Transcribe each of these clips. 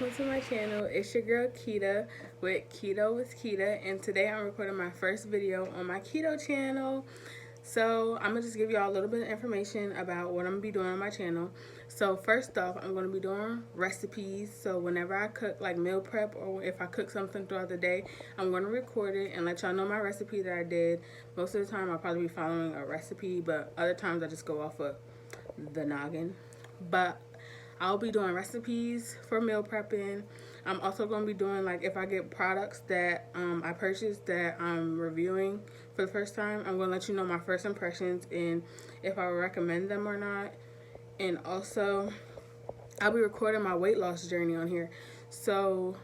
welcome to my channel. It's your girl Keto with Keto with Keto, and today I'm recording my first video on my keto channel. So I'm gonna just give y'all a little bit of information about what I'm gonna be doing on my channel. So first off, I'm gonna be doing recipes. So whenever I cook, like meal prep, or if I cook something throughout the day, I'm gonna record it and let y'all know my recipe that I did. Most of the time I'll probably be following a recipe, but other times I just go off of the noggin. But I'll be doing recipes for meal prepping. I'm also going to be doing, like, if I get products that I purchased that I'm reviewing for the first time, I'm going to let you know my first impressions and if I would recommend them or not. And also, I'll be recording my weight loss journey on here. So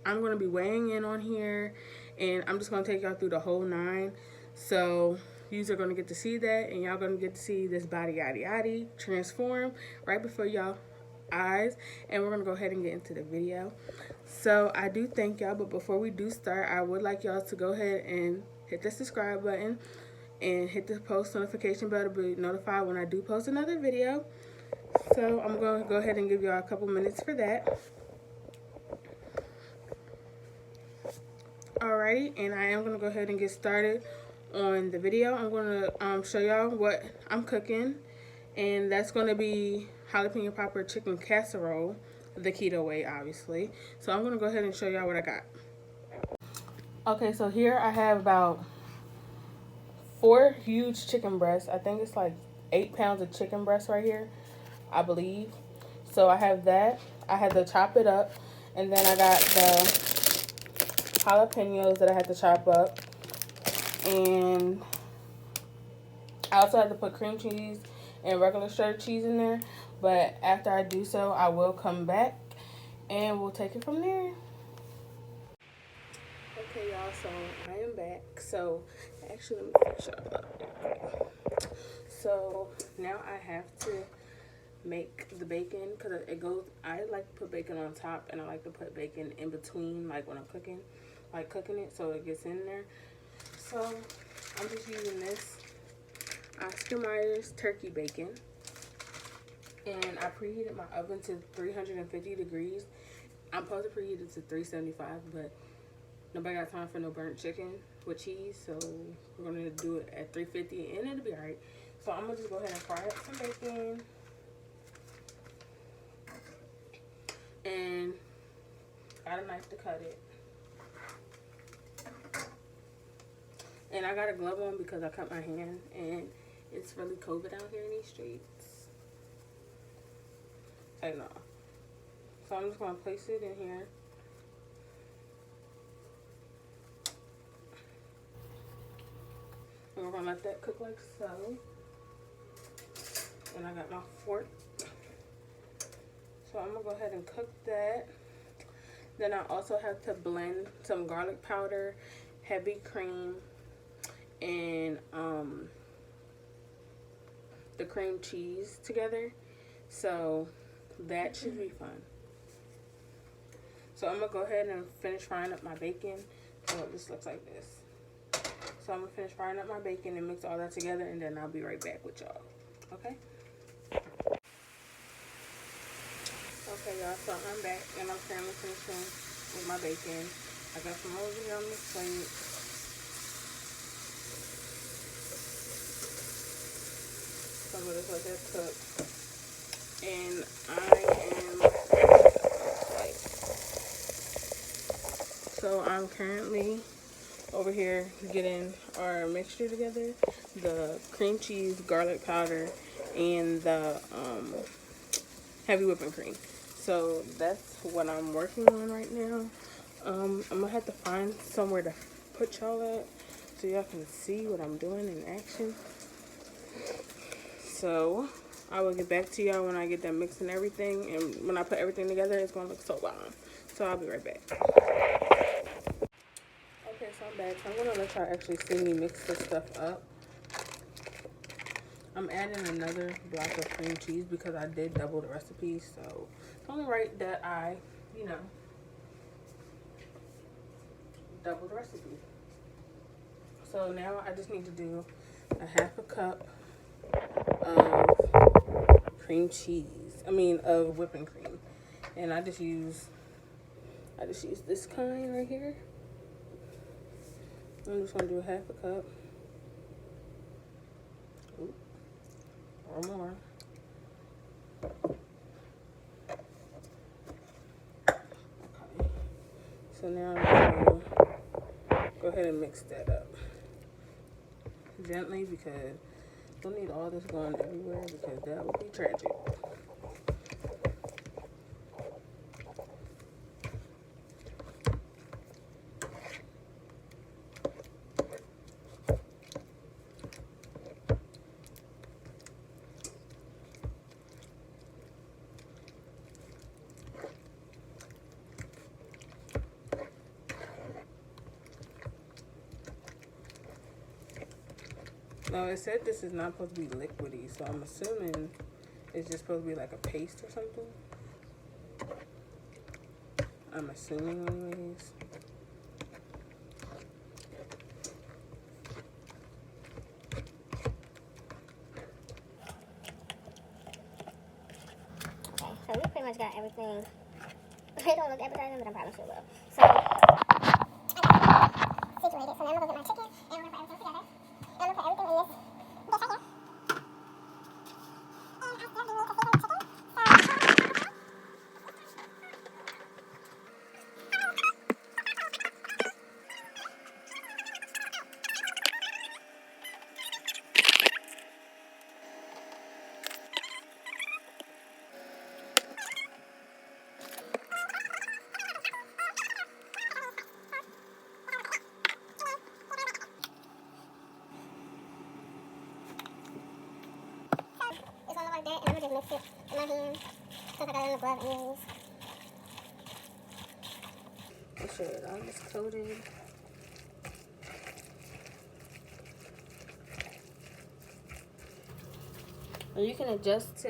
I'm going to be weighing in on here, and I'm just going to take y'all through the whole 9. So yous are going to get to see that, and y'all going to get to see this body yaddy yaddy transform right before y'all eyes. And we're going to go ahead and get into the video. So I do thank y'all, but before we do start, I would like y'all to go ahead and hit the subscribe button and hit the post notification bell to be notified when I do post another video. So I'm going to go ahead and give y'all a couple minutes for that. Alrighty, and I am going to go ahead and get started on the video. I'm going to show y'all what I'm cooking, and that's going to be jalapeno popper chicken casserole, the keto way, obviously. So I'm going to go ahead and show y'all what I got. Okay, so here I have about 4 huge chicken breasts. I think it's like 8 pounds of chicken breast right here, I believe. So I have that. I had to chop it up, and then I got the jalapenos that I had to chop up, and I also had to put cream cheese and regular shredded cheese in there, but after I do so, I will come back and we'll take it from there. Okay, y'all, so I am back. So actually, let me finish up. So now I have to make the bacon, because it goes, I like to put bacon on top, and I like to put bacon in between, like when I'm cooking, like cooking it, so it gets in there. So I'm just using this Oscar Mayer's turkey bacon, and I preheated my oven to 350 degrees. I'm supposed to preheat it to 375, but nobody got time for no burnt chicken with cheese, so we're gonna do it at 350, and it'll be alright. So I'm gonna just go ahead and fry up some bacon, and got a knife to cut it. And I got a glove on because I cut my hand, and it's really COVID out here in these streets. I know. So I'm just going to place it in here. And we're going to let that cook like so. And I got my fork. So I'm going to go ahead and cook that. Then I also have to blend some garlic powder, heavy cream, and the cream cheese together. So that should be fun. So I'm gonna go ahead and finish frying up my bacon. So it just looks like this. So I'm gonna finish frying up my bacon and mix all that together, and then I'll be right back with y'all. Okay? Okay, y'all, so I'm back, and I'm currently finishing with my bacon. I got some over here on the plate. So I'm gonna just let that cook. And so I'm currently over here getting our mixture together, the cream cheese, garlic powder, and the heavy whipping cream. So that's what I'm working on right now. I'm gonna have to find somewhere to put y'all at so y'all can see what I'm doing in action. So I will get back to y'all when I get done mixing everything, and when I put everything together, it's gonna look so bomb. So I'll be right back. Okay, so I'm back. So I'm gonna let y'all actually see me mix this stuff up. I'm adding another block of cream cheese because I did double the recipe, so it's only right that I, double the recipe. So now I just need to do a half a cup of cream cheese. Of whipping cream. And I just use this kind right here. I'm just gonna do half a cup. Ooh, or more. Okay. So now I'm gonna go ahead and mix that up gently, because don't need all this going everywhere, because that would be tragic. No, it said this is not supposed to be liquidy, so I'm assuming it's just supposed to be like a paste or something. I'm assuming anyways. Okay, so we pretty much got everything. It don't look appetizing, but I'm probably sure will. So, situated. So now I'm going to get my chicken, and I'm going to put everything together. And I'm going to put everything in this dish right here. It's all like that, and I'm going to just mix it in my hand. Since I got it in the glove anyways. Make sure it all is coated. And you can adjust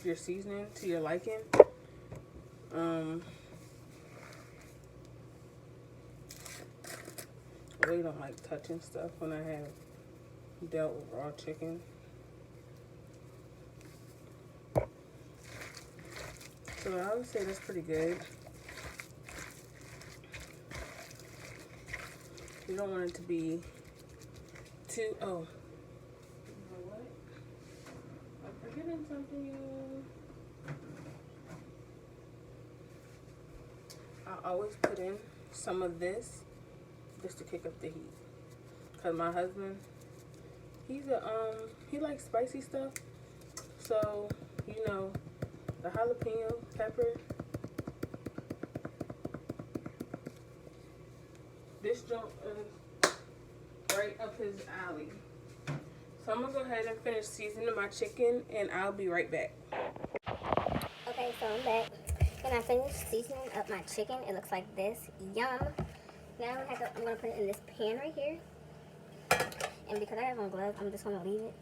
your seasoning to your liking. I really don't like touching stuff when I have dealt with raw chicken. So I would say that's pretty good. You don't want it to be too, oh, you know what? I'm forgetting something. I always put in some of this just to kick up the heat. Cause my husband, he likes spicy stuff. So, you know, the jalapeno pepper, this joint is right up his alley. So I'm gonna go ahead and finish seasoning my chicken, and I'll be right back. Okay, so I'm back. And I finished seasoning up my chicken. It looks like this. Yum. Now I'm gonna put it in this pan right here. And because I have on gloves, I'm just gonna leave it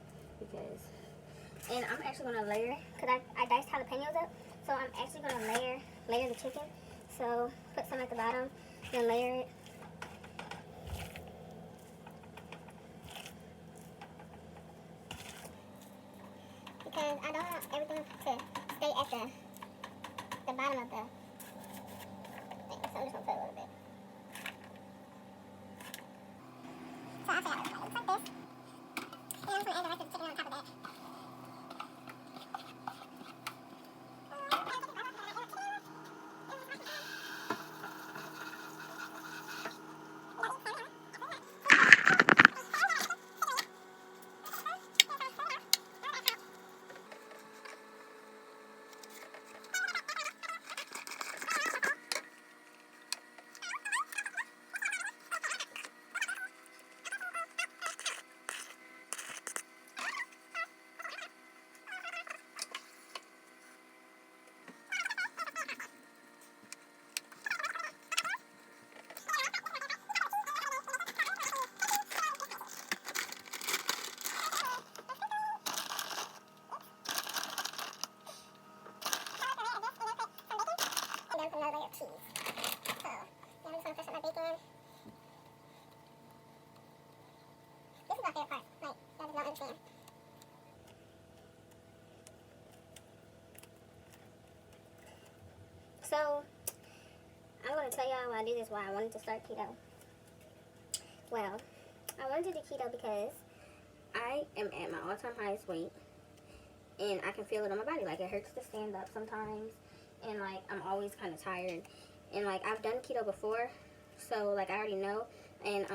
and I'm actually gonna layer, because I diced jalapenos up, so I'm actually gonna layer the chicken. So put some at the bottom, then layer it. Because I don't want everything to stay at the bottom of the thing, so I'm just gonna put a little bit. So I'll say it looks like this. And I'm just gonna add the rest of the chicken on top of that. Another layer of cheese. So, now I'm just going to push up my bacon. This is my favorite part. Like, y'all just don't understand. So, I'm going to tell y'all why I did this, why I wanted to start keto. Well, I wanted to do keto because I am at my all-time highest weight, and I can feel it on my body. Like, it hurts to stand up sometimes, and, like, I'm always kind of tired. And, like, I've done keto before, so, like, I already know. And,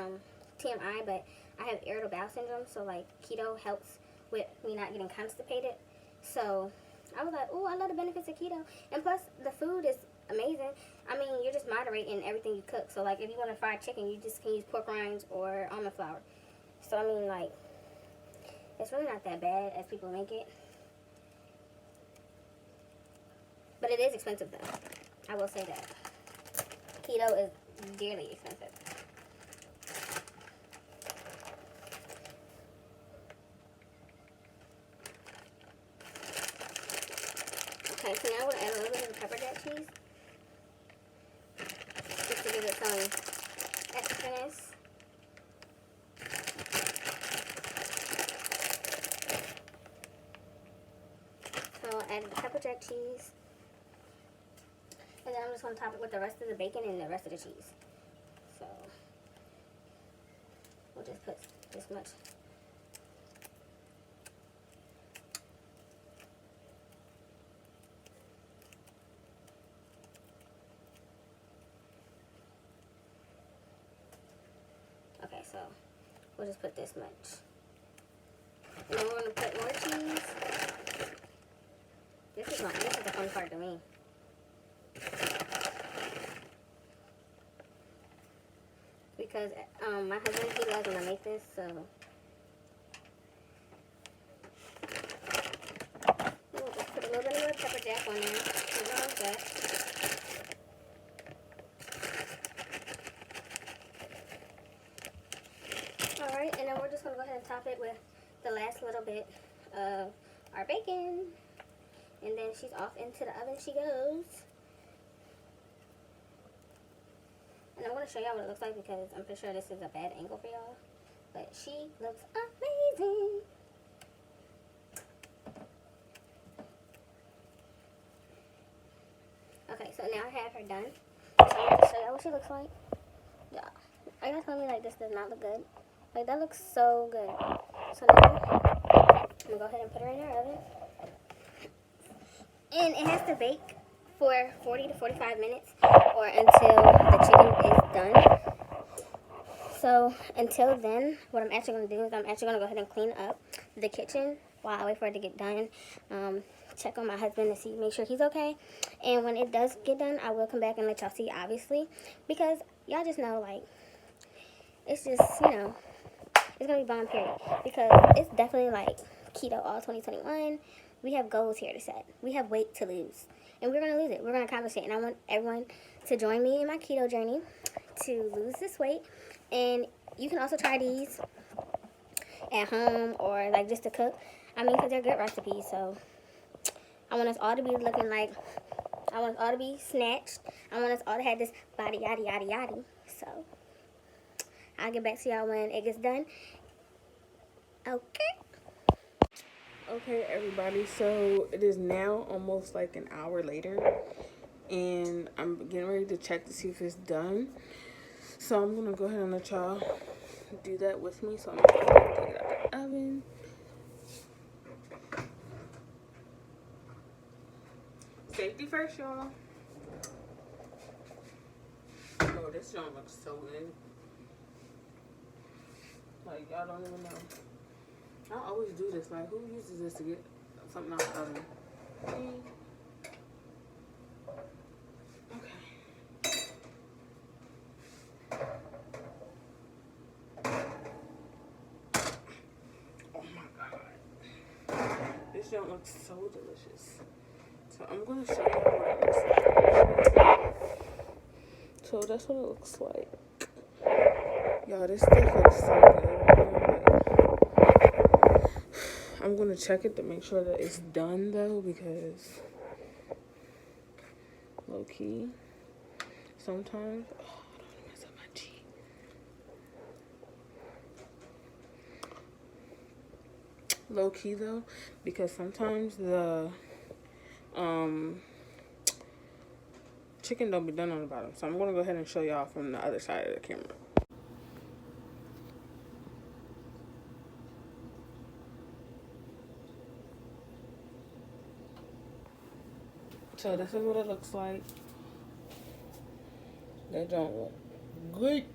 TMI, but I have irritable bowel syndrome, so, like, keto helps with me not getting constipated. So, I was like, oh, I love the benefits of keto. And plus, the food is amazing. I mean, you're just moderating everything you cook. So, like, if you want to fry chicken, you just can use pork rinds or almond flour. So, I mean, like, it's really not that bad as people make it. But it is expensive, though. I will say that. Keto is dearly expensive. Okay, so now I'm going to add a little bit of pepper jack cheese. Just to give it some extraness. So I'll add the pepper jack cheese. And then I'm just going to top it with the rest of the bacon and the rest of the cheese. So we'll just put this much. Okay, so we'll just put this much. And then we're going to put more cheese. This is the fun part to me. Because my husband, he loves when I make this, so we'll just put a little bit of pepper jack on there. Alright, and then we're just going to go ahead and top it with the last little bit of our bacon. And then she's off into the oven she goes. And I'm going to show y'all what it looks like because I'm pretty sure this is a bad angle for y'all. But she looks amazing. Okay, so now I have her done. So I'm going to show y'all what she looks like. Yeah. Are y'all telling me like this does not look good? Like that looks so good. So now I'm going to go ahead and put her in her oven. And it has to bake for 40 to 45 minutes or until the chicken is done. So until then, what I'm actually going to do is I'm actually going to go ahead and clean up the kitchen while I wait for it to get done. Check on my husband to see, make sure he's okay. And when it does get done, I will come back and let y'all see, obviously. Because y'all just know, like, it's just, you know, it's going to be bomb, period. Because it's definitely, like, keto all 2021. We have goals here to set. We have weight to lose. And we're going to lose it. We're going to accomplish it. And I want everyone to join me in my keto journey to lose this weight. And you can also try these at home or, like, just to cook. I mean, because they're good recipes. So I want us all to be looking like, I want us all to be snatched. I want us all to have this body, yaddy, yaddy, yaddy. So I'll get back to y'all when it gets done. Okay. Okay, everybody, so it is now almost like an hour later, and I'm getting ready to check to see if it's done. So I'm going to go ahead and let y'all do that with me. So I'm going to take it out the oven. Safety first, y'all. Oh, this don't look so good. Like, y'all don't even know. I always do this. Like, who uses this to get something out of the oven? Me. Okay. Oh my god. This don't look so delicious. So I'm going to show you what it looks like. So that's what it looks like. Y'all, this stuff looks so good. I'm going to check it to make sure that it's done, though, because low-key, sometimes, oh, I don't want to mess up my cheek. Low-key, though, because sometimes the chicken don't be done on the bottom. So I'm going to go ahead and show y'all from the other side of the camera. So this is what it looks like. That don't look good.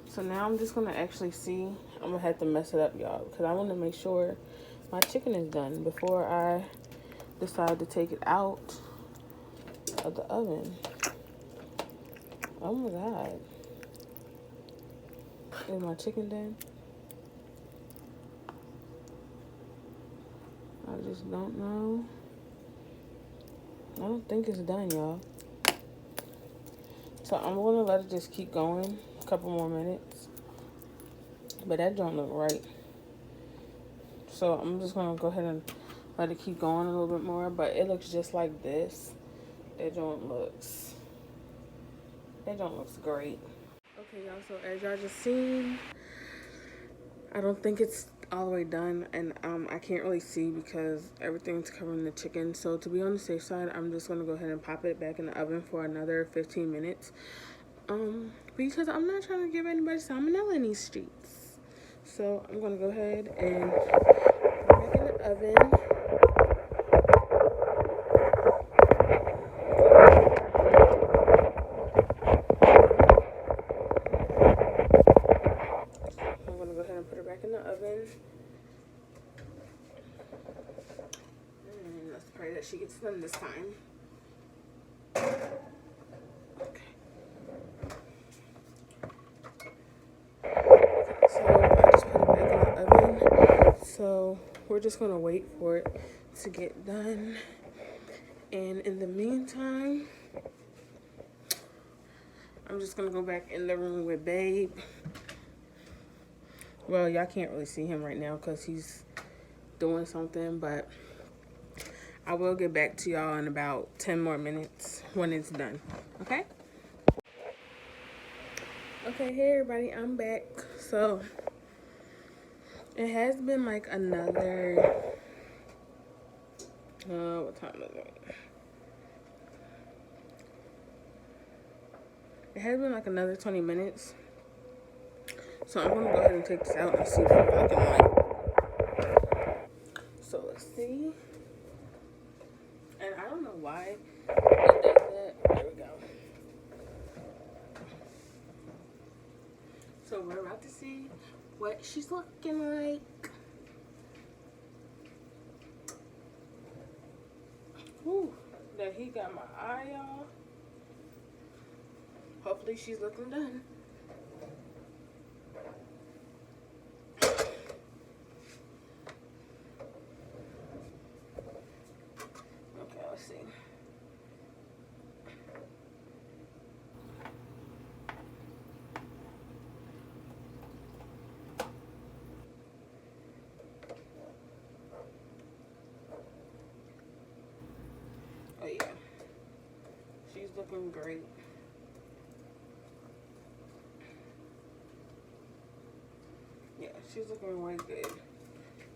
So now I'm just going to actually see. I'm going to have to mess it up, y'all, because I want to make sure my chicken is done before I decide to take it out of the oven. Oh my God. Is my chicken done? I just don't know. I don't think it's done, y'all. So I'm going to let it just keep going a couple more minutes. But that don't look right. So I'm just going to go ahead and let it keep going a little bit more. But it looks just like this. That don't looks great. Okay, y'all, so as y'all just seen, I don't think it's all the way done, and I can't really see because everything's covering the chicken. So to be on the safe side, I'm just gonna go ahead and pop it back in the oven for another 15 minutes. Because I'm not trying to give anybody salmonella in these streets. So I'm gonna go ahead and put it back in the oven. I'm gonna go ahead and put it back in the oven. And let's pray that she gets done this time. So we're just gonna wait for it to get done, and in the meantime, I'm just gonna go back in the room with Babe. Well, y'all can't really see him right now because he's doing something, but I will get back to y'all in about 10 more minutes when it's done. Okay? Okay, hey everybody, I'm back. So it has been like another what time is it? It has been like another 20 minutes. So I'm gonna go ahead and take this out and see what it's looking like. So let's see. And I don't know why it does that. There we go. So we're about to see what she's looking like. Whew, that he got my eye, y'all. Hopefully she's looking done. Okay, let's see. Oh yeah, she's looking great. Yeah, she's looking way good.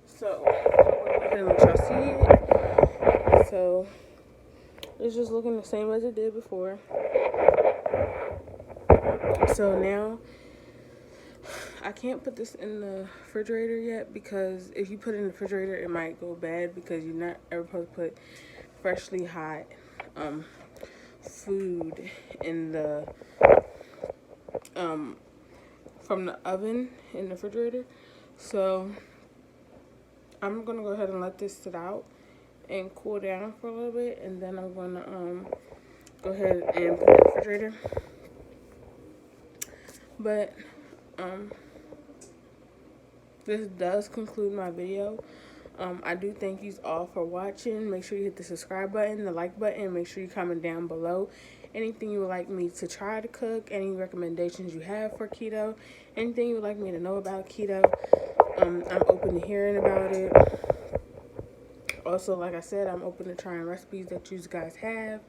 So, I'm gonna let y'all see it. So, it's just looking the same as it did before. So now, I can't put this in the refrigerator yet because if you put it in the refrigerator, it might go bad because you're not ever supposed to put freshly hot food in the from the oven in the refrigerator. So I'm gonna go ahead and let this sit out and cool down for a little bit, and then I'm gonna go ahead and put it in the refrigerator. But this does conclude my video. I do thank you all for watching. Make sure you hit the subscribe button, the like button. Make sure you comment down below anything you would like me to try to cook, any recommendations you have for keto, anything you would like me to know about keto. I'm open to hearing about it. Also, like I said, I'm open to trying recipes that you guys have.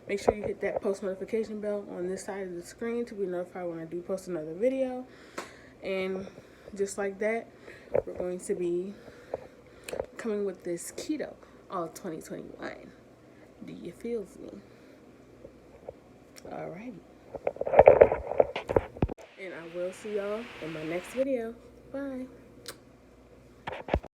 Make sure you hit that post notification bell on this side of the screen to be notified when I do post another video. And just like that, we're going to be coming with this keto all 2021. Do you feel me? Alrighty. And I will see y'all in my next video. Bye.